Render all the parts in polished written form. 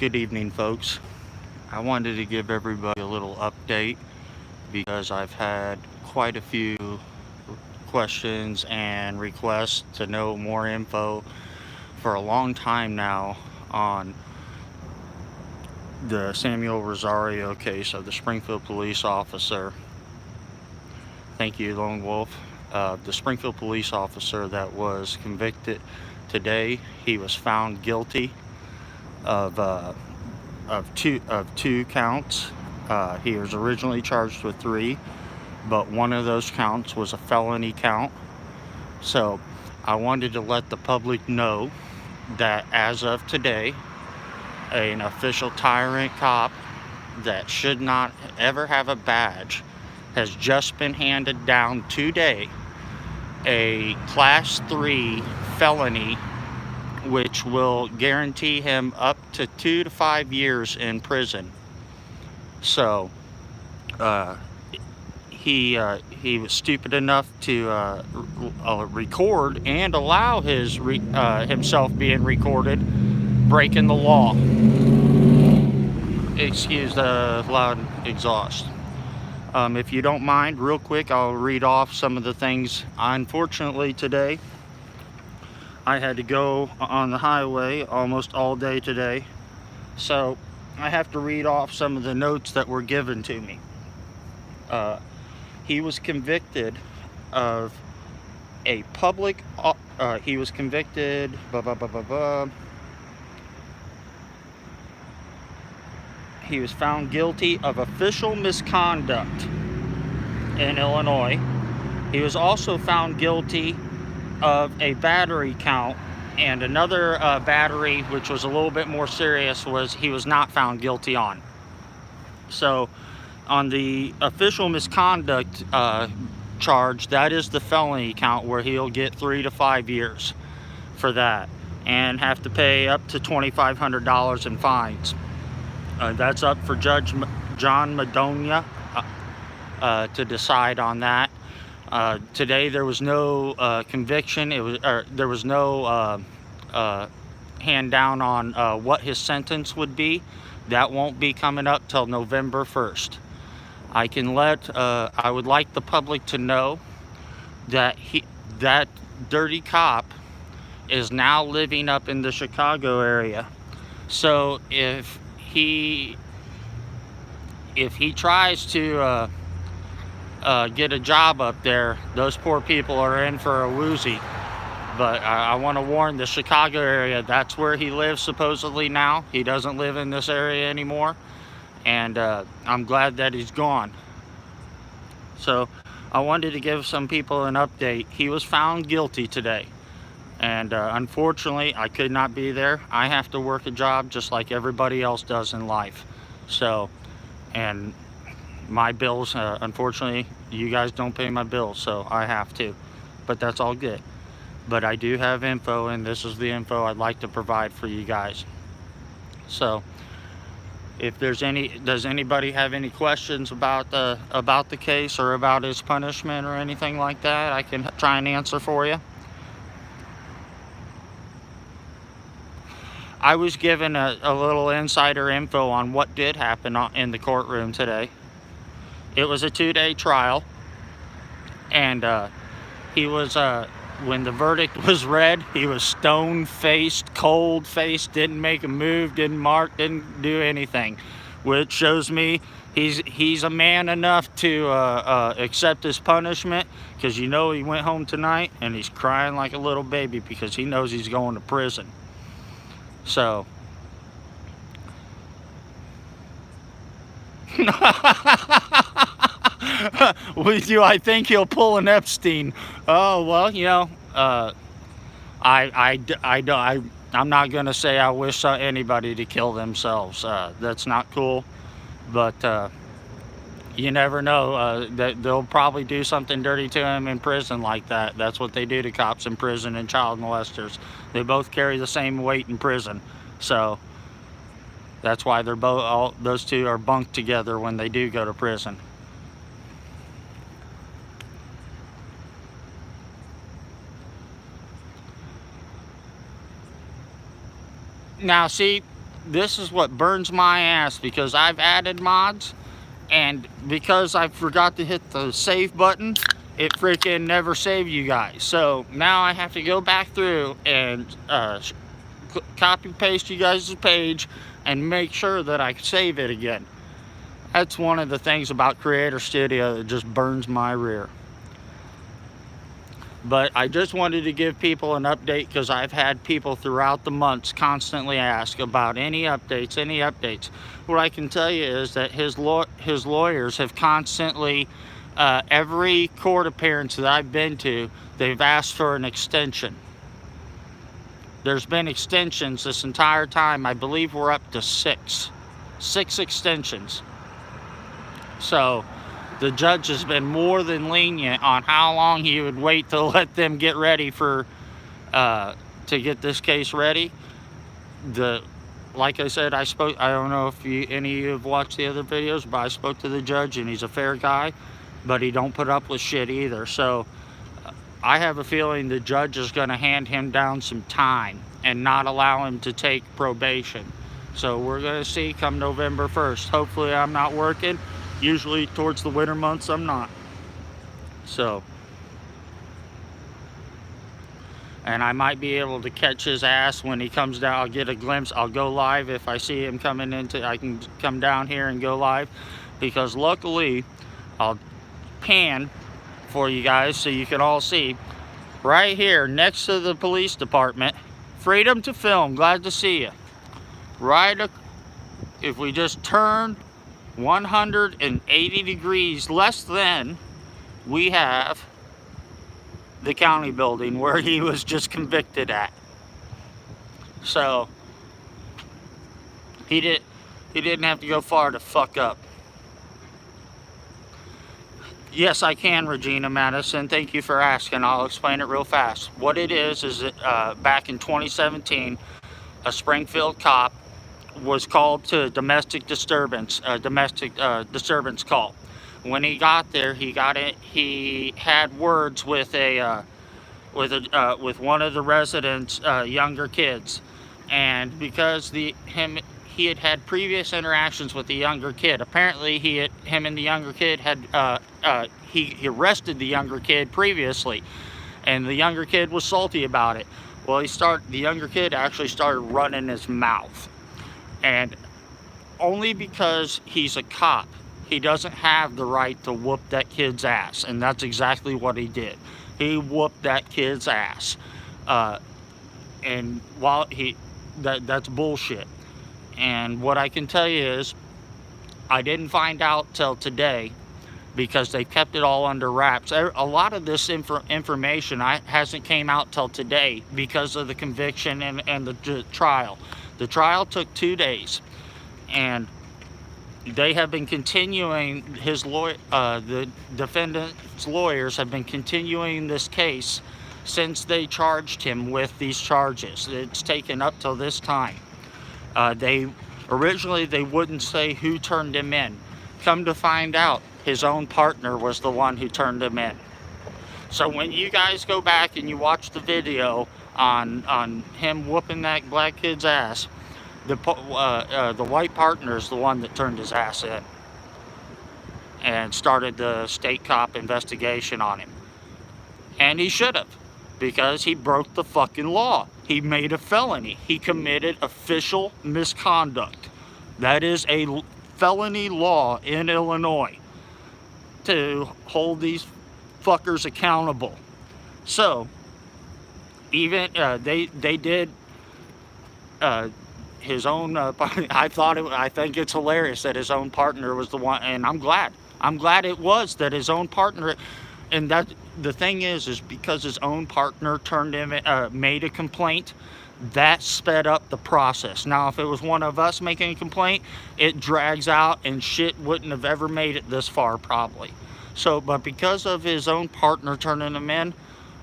Good evening, folks. I wanted to give everybody a little update because I've had quite a few questions and requests to know more info for a long time now on the Samuel Rosario case of the Springfield police officer. Thank you, Lone Wolf. The Springfield police officer that was convicted today, he was found guilty of two counts. He was originally charged with 3, but one of those counts was a felony count. So I wanted to let the public know that as of today, an official tyrant cop that should not ever have a badge has just been handed down today a class 3 felony, which will guarantee him up to 2 to 5 years in prison. So he was stupid enough to record and allow himself being recorded, breaking the law. Excuse the loud exhaust. If you don't mind, real quick, I'll read off some of the things. Unfortunately today, I had to go on the highway almost all day today, so I have to read off some of the notes that were given to me. He was convicted of a public, he was convicted, he was found guilty of official misconduct in Illinois. He was also found guilty of a battery count, and another battery, which was a little bit more serious, was he was not found guilty on. So on the official misconduct charge, that is the felony count, where he'll get 3 to 5 years for that and have to pay up to $2,500 in fines. That's up for Judge John Madonia to decide on that. Today there was no conviction. There was no hand down on what his sentence would be. That won't be coming up till November 1st. I would like the public to know that that dirty cop is now living up in the Chicago area. So if he tries to get a job up there, those poor people are in for a woozy. But I want to warn the Chicago area, that's where he lives supposedly now. He doesn't live in this area anymore, and I'm glad that he's gone. So I wanted to give some people an update. He was found guilty today, and unfortunately I could not be there. I have to work a job just like everybody else does in life. So, and my bills, unfortunately, you guys don't pay my bills, so I have to, but that's all good. But I do have info, and this is the info I'd like to provide for you guys. So if does anybody have any questions about the case or about his punishment or anything like that, I can try and answer for you. I was given a little insider info on what did happen in the courtroom today. It was a 2-day trial, and he was, when the verdict was read, he was stone-faced, cold-faced, didn't make a move, didn't mark, didn't do anything, which shows me he's a man enough to accept his punishment, because he went home tonight and he's crying like a little baby because he knows he's going to prison. So do I think he'll pull an Epstein? Oh, well, I'm not gonna say I wish anybody to kill themselves. That's not cool, but you never know. That they'll probably do something dirty to him in prison like that. That's what they do to cops in prison and child molesters. They both carry the same weight in prison, so that's why those two are bunked together when they do go to prison. Now, see, this is what burns my ass, because I've added mods, and because I forgot to hit the save button, it freaking never saved you guys. So now I have to go back through and copy paste you guys' page and make sure that I save it again. That's one of the things about Creator Studio that just burns my rear. But I just wanted to give people an update, because I've had people throughout the months constantly ask about any updates. What I can tell you is that his lawyers have constantly, every court appearance that I've been to, they've asked for an extension. There's been extensions this entire time. I believe we're up to six extensions. So the judge has been more than lenient on how long he would wait to let them get ready for, to get this case ready. Like I said, I don't know if any of you have watched the other videos, but I spoke to the judge, and he's a fair guy, but he don't put up with shit either. So I have a feeling the judge is going to hand him down some time and not allow him to take probation. So we're going to see come November 1st. Hopefully I'm not working. Usually towards the winter months I'm not. So, and I might be able to catch his ass when he comes down. I'll get a glimpse. I'll go live if I see him coming into, I can come down here and go live, because luckily I'll pan for you guys so you can all see right here next to the police department. Freedom to film, glad to see you. Right, if we just turn 180 degrees less than, we have the county building where he was just convicted at. So he didn't have to go far to fuck up. Yes, I can, Regina Madison. Thank you for asking. I'll explain it real fast. What it is that back in 2017, a Springfield cop was called to domestic disturbance call. When he got there, he had words with with one of the residents' younger kids, and because he had previous interactions with the younger kid. Apparently, him and the younger kid had he arrested the younger kid previously, and the younger kid was salty about it. Well, the younger kid actually started running his mouth. And only because he's a cop, he doesn't have the right to whoop that kid's ass. And that's exactly what he did. He whooped that kid's ass. And while that's bullshit. And what I can tell you is, I didn't find out till today, because they kept it all under wraps. A lot of this information hasn't came out till today because of the conviction and the trial. The trial took 2 days, and they have been continuing, the defendant's lawyers have been continuing this case since they charged him with these charges. It's taken up till this time. Originally they wouldn't say who turned him in. Come to find out, his own partner was the one who turned him in. So when you guys go back and you watch the video on him whooping that black kid's ass, the white partner is the one that turned his ass in and started the state cop investigation on him. And he should have, because he broke the fucking law. He made a felony. He committed official misconduct. That is a felony law in Illinois, to hold these fuckers accountable. So even they did his own I think it's hilarious that his own partner was the one, and I'm glad it was that his own partner. And that the thing is because his own partner made a complaint, that sped up the process. Now if it was one of us making a complaint, it drags out and shit wouldn't have ever made it this far probably. So, but because of his own partner turning him in,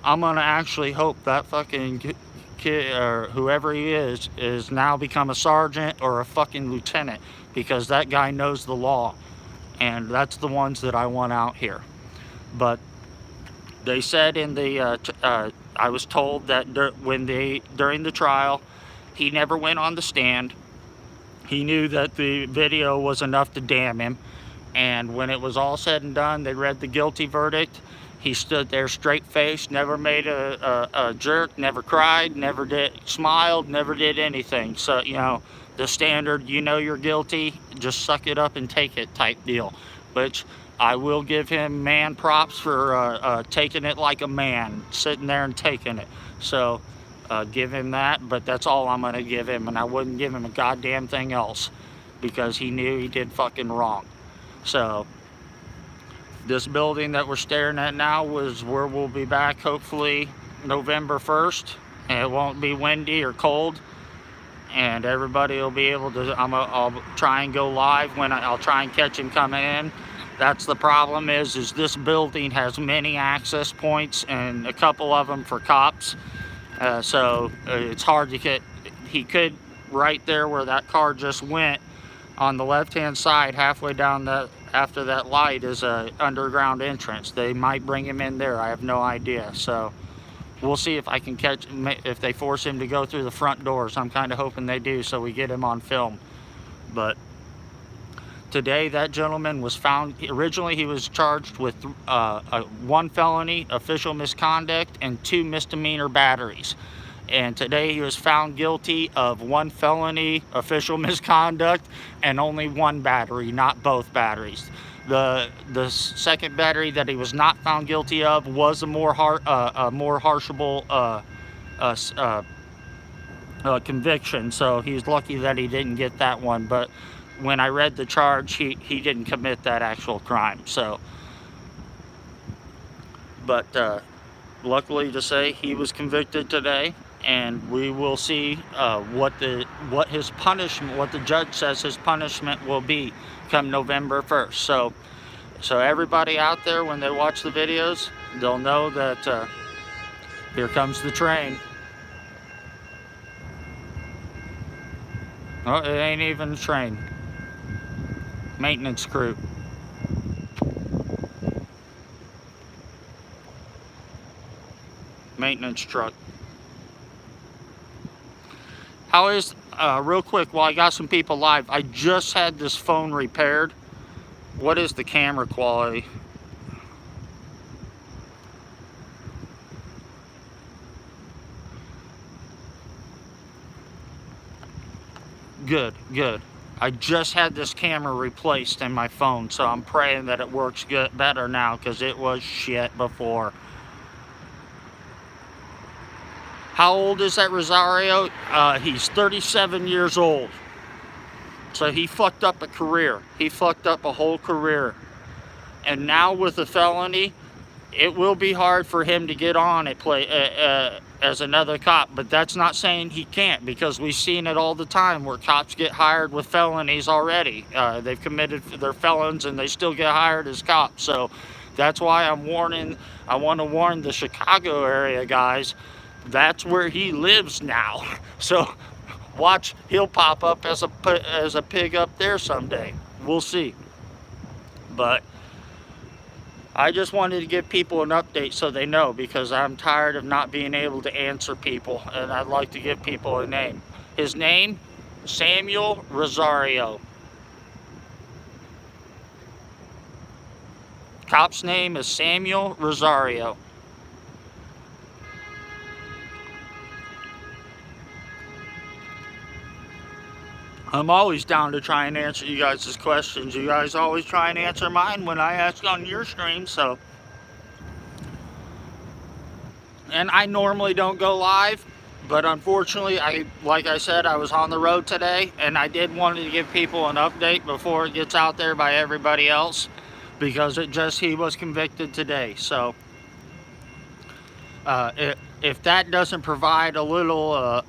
I'm gonna actually hope that fucking kid, or whoever he is now become a sergeant or a fucking lieutenant, because that guy knows the law, and that's the ones that I want out here. But they said in the I was told that during the trial, he never went on the stand. He knew that the video was enough to damn him. And when it was all said and done, they read the guilty verdict. He stood there straight-faced, never made a jerk, never cried, never smiled, never did anything. So, you know, the standard, you know you're guilty, just suck it up and take it type deal. Which I will give him man props for taking it like a man, sitting there and taking it. So give him that, but that's all I'm going to give him. And I wouldn't give him a goddamn thing else because he knew he did fucking wrong. So this building that we're staring at now was where we'll be back hopefully November 1st. And it won't be windy or cold. And everybody will be able to, I'll try and go live when I'll try and catch him coming in. That's the problem is this building has many access points and a couple of them for cops. So it's hard to get, he could right there where that car just went, on the left-hand side, halfway down after that light is a underground entrance. They might bring him in there. I have no idea. So we'll see if I can catch him, if they force him to go through the front doors. I'm kind of hoping they do so we get him on film. But today that gentleman was found, originally he was charged with 1 felony, official misconduct, and 2 misdemeanor batteries. And today he was found guilty of 1 felony, official misconduct, and only 1 battery, not both batteries. The second battery that he was not found guilty of was a more harshable conviction. So he's lucky that he didn't get that one. But when I read the charge, he didn't commit that actual crime. So, but luckily to say, he was convicted today. And we will see what his punishment, what the judge says his punishment will be come November 1st. So everybody out there, when they watch the videos, they'll know that here comes the train. Oh, it ain't even a train. Maintenance crew. Maintenance truck. How is, real quick, while I got some people live, I just had this phone repaired. What is the camera quality? Good, good. I just had this camera replaced in my phone, so I'm praying that it works better now, because it was shit before. How old is that Rosario? He's 37 years old. So he fucked up a career. He fucked up a whole career. And now with a felony, it will be hard for him to get on at as another cop. But that's not saying he can't, because we've seen it all the time where cops get hired with felonies already. They've committed, they're felons, and they still get hired as cops. So that's why I'm warning, I want to warn the Chicago area guys. That's where he lives now. So watch, he'll pop up as a pig up there someday. We'll see. But I just wanted to give people an update so they know, because I'm tired of not being able to answer people, and I'd like to give people a name. His name, Samuel Rosario. Cop's name is Samuel Rosario. I'm always down to try and answer you guys' questions. You guys always try and answer mine when I ask on your stream, so. And I normally don't go live, but unfortunately, like I said, I was on the road today, and I did want to give people an update before it gets out there by everybody else, because he was convicted today. So, if that doesn't provide a little,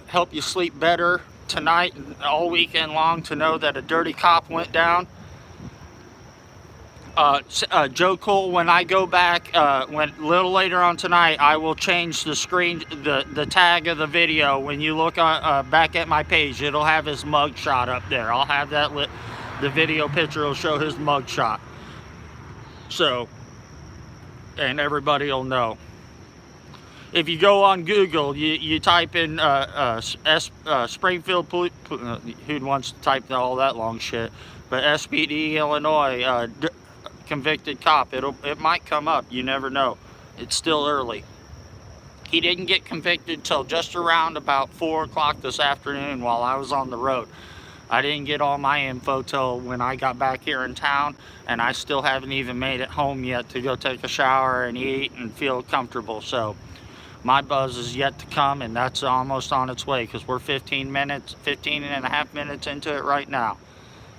help you sleep better tonight and all weekend long to know that a dirty cop went down. Joe Cole, when I go back, when a little later on tonight, I will change the screen, the tag of the video. When you look back at my page, it'll have his mug shot up there. I'll have that the video picture will show his mug shot. So, and everybody will know. if you go on Google, you type in Springfield Police, who wants to type all that long shit, but SPD Illinois convicted cop, it might come up, you never know. It's still early. He didn't get convicted till just around about 4 o'clock this afternoon while I was on the road. I didn't get all my info till when I got back here in town, and I still haven't even made it home yet to go take a shower and eat and feel comfortable. So my buzz is yet to come, and that's almost on its way, because we're 15 and a half minutes into it right now.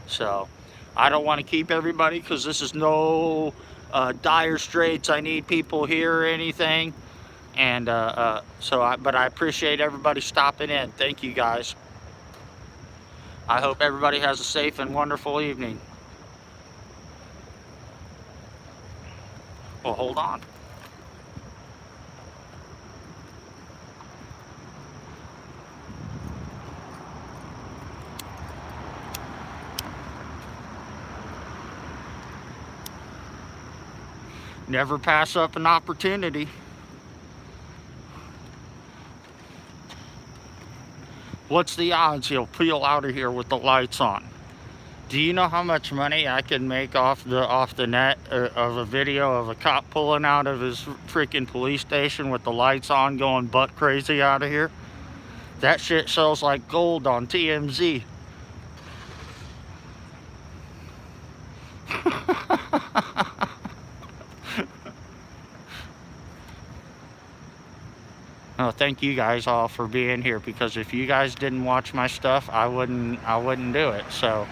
So I don't want to keep everybody, because this is no dire straits, I need people here or anything. And but I appreciate everybody stopping in. Thank you guys. I hope everybody has a safe and wonderful evening. Well, hold on. Never pass up an opportunity. What's the odds he'll peel out of here with the lights on? Do you know how much money I can make off the net of a video of a cop pulling out of his freaking police station with the lights on, going butt crazy out of here? That shit sells like gold on TMZ. Oh, thank you guys all for being here, because if you guys didn't watch my stuff, I wouldn't do it. So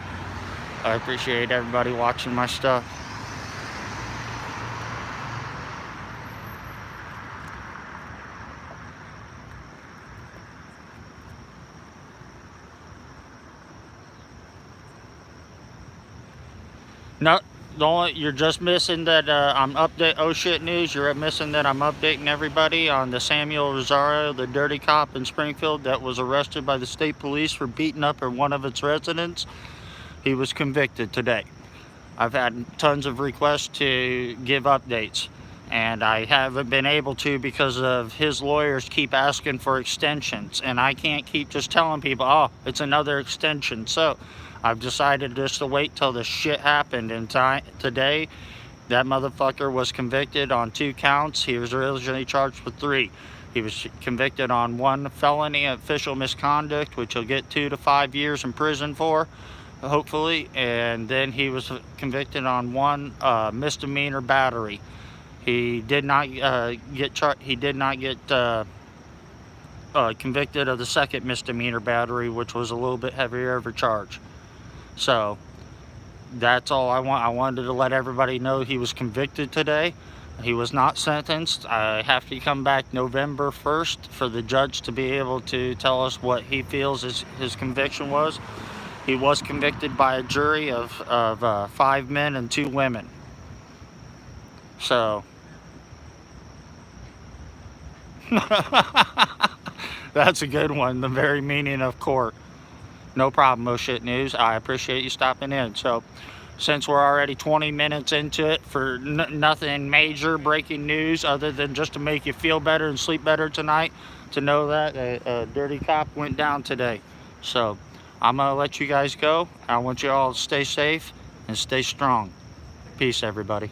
I appreciate everybody watching my stuff. No, you're just missing that I'm oh shit news, you're missing that I'm updating everybody on the Samuel Rosario, the dirty cop in Springfield that was arrested by the state police for beating up one of its residents. He was convicted today. I've had tons of requests to give updates, and I haven't been able to because of his lawyers keep asking for extensions, and I can't keep just telling people, oh, it's another extension. So I've decided just to wait till this shit happened. And today, that motherfucker was convicted on 2 counts. He was originally charged with 3. He was convicted on 1 felony official misconduct, which he'll get 2 to 5 years in prison for, hopefully. And then he was convicted on 1 misdemeanor battery. He did not get convicted of the 2nd misdemeanor battery, which was a little bit heavier of a charge. So that's all I want. I wanted to let everybody know he was convicted today. He was not sentenced. I have to come back November 1st for the judge to be able to tell us what he feels his conviction was. He was convicted by a jury of 5 men and 2 women. So that's a good one, the very meaning of court. No problem, Oh Shit News. I appreciate you stopping in. So since we're already 20 minutes into it, for nothing major breaking news other than just to make you feel better and sleep better tonight, to know that a dirty cop went down today. So I'm gonna let you guys go. I want you all to stay safe and stay strong. Peace, everybody.